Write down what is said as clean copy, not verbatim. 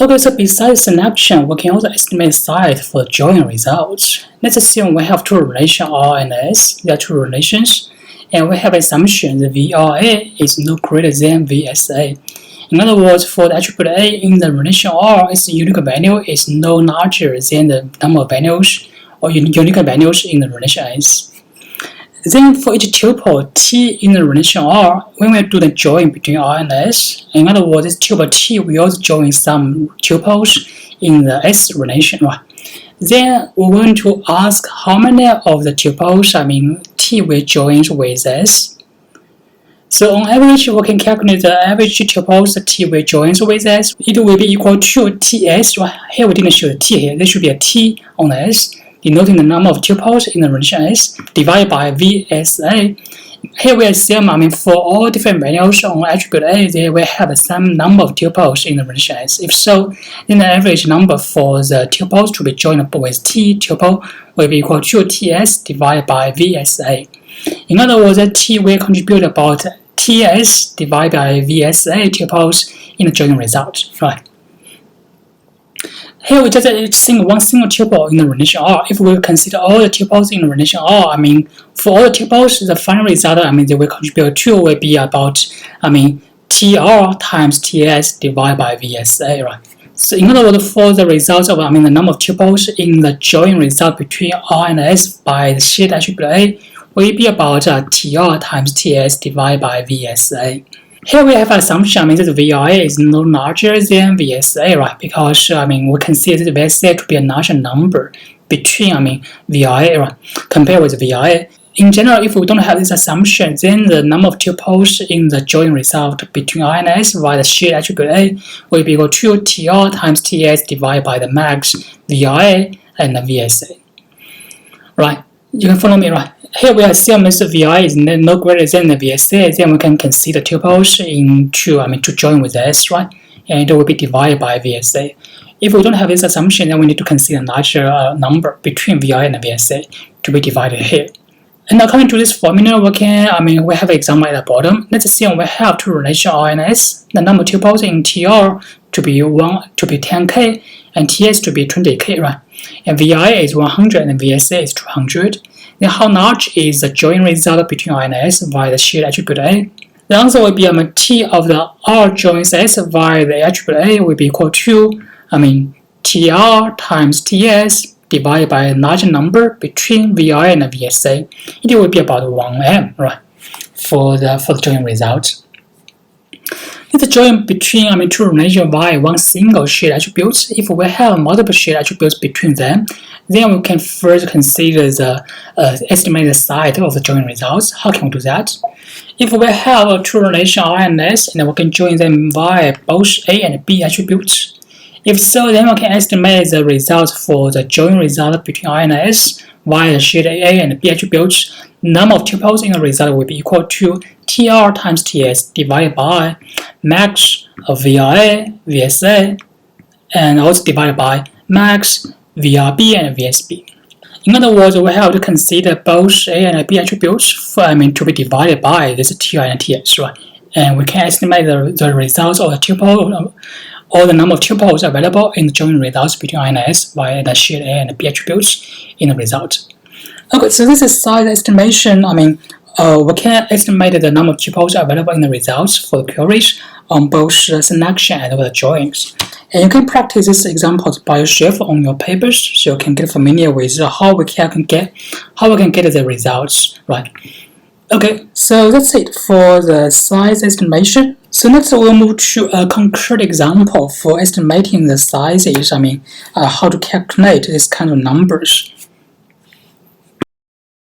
Okay, so besides selection, we can also estimate size for join results. Let's assume we have two relations R and S. There are two relations, and we have assumption that VRA is no greater than VSA. In other words, for the attribute A in the relation R, its unique value is no larger than the number of values or unique values in the relation S. Then for each tuple T in the relation R, when we do the join between R and S, in other words, this tuple T will also join some tuples in the S relation, right? Then we're going to ask how many of the tuples, T will join with S. So on average, we can calculate the average tuples T will join with S. It will be equal to TS, right? Here we didn't show the T here. There should be a T on the S, denoting the number of tuples in the relation S, divided by VSA. Here we assume, for all different values on attribute A, they will have the same number of tuples in the relation S. If so, then the average number for the tuples to be joined with T tuple will be equal to TS divided by VSA. In other words, T will contribute about TS divided by VSA tuples in the joint result, right? Here we just think one single tuple in the relation R. If we consider all the tuples in the relation R, for all the tuples, the final result, they will contribute to will be about, TR times TS divided by VSA, right? So in other words, for the results of, the number of tuples in the joint result between R and S by the shared attribute A will be about TR times TS divided by VSA. Here we have an assumption, that VRA is no larger than VSA, right? Because, we consider the VSA to be a larger number between, VRA, right? Compared with VRA. In general, if we don't have this assumption, then the number of tuples in the joint result between R and S via the shared attribute A will be equal to TR times TS divided by the max VRA and the VSA. Right? You can follow me, right? Here we assume that VRA is no greater than the VSA, then we can consider tuples to join with S, right? And it will be divided by VSA. If we don't have this assumption, then we need to consider a larger number between VRA and VSA to be divided here. And according to this formula, we have an example at the bottom. Let's assume we have two relations R and S. The number of tuples in TR to be 10k and TS to be 20k, right? And VRA is 100 and VSA is 200. Then how large is the joint result between R and S via the shared attribute A? The answer will be T of the R joins S via the attribute A will be equal to TR times TS divided by a larger number between VRA and VSA. It will be about 1m, right? For the joint result. If the joint between two relations via one single shared attribute, if we have multiple shared attributes between them, then we can first consider the estimated size of the joint results. How can we do that? If we have two relations R and S, and we can join them via both A and B attributes. If so, then we can estimate the results for the joint result between R and S via the shared A and B attributes. Number of tuples in the result will be equal to TR times TS divided by max of VRA, VSA, and also divided by max VRB and VSB. In other words, we have to consider both A and B attributes to be divided by this TR and TS, right? And we can estimate the results of the tuple or the number of tuples available in the joint results between R and S via the shared A and B attributes in the result. Okay, so this is size estimation. We can estimate the number of tuples available in the results for the queries on both selection and the joins. And you can practice these examples by yourself on your papers, so you can get familiar with how we can get the results, right? Okay, so that's it for the size estimation. So next we'll move to a concrete example for estimating the sizes. How to calculate this kind of numbers.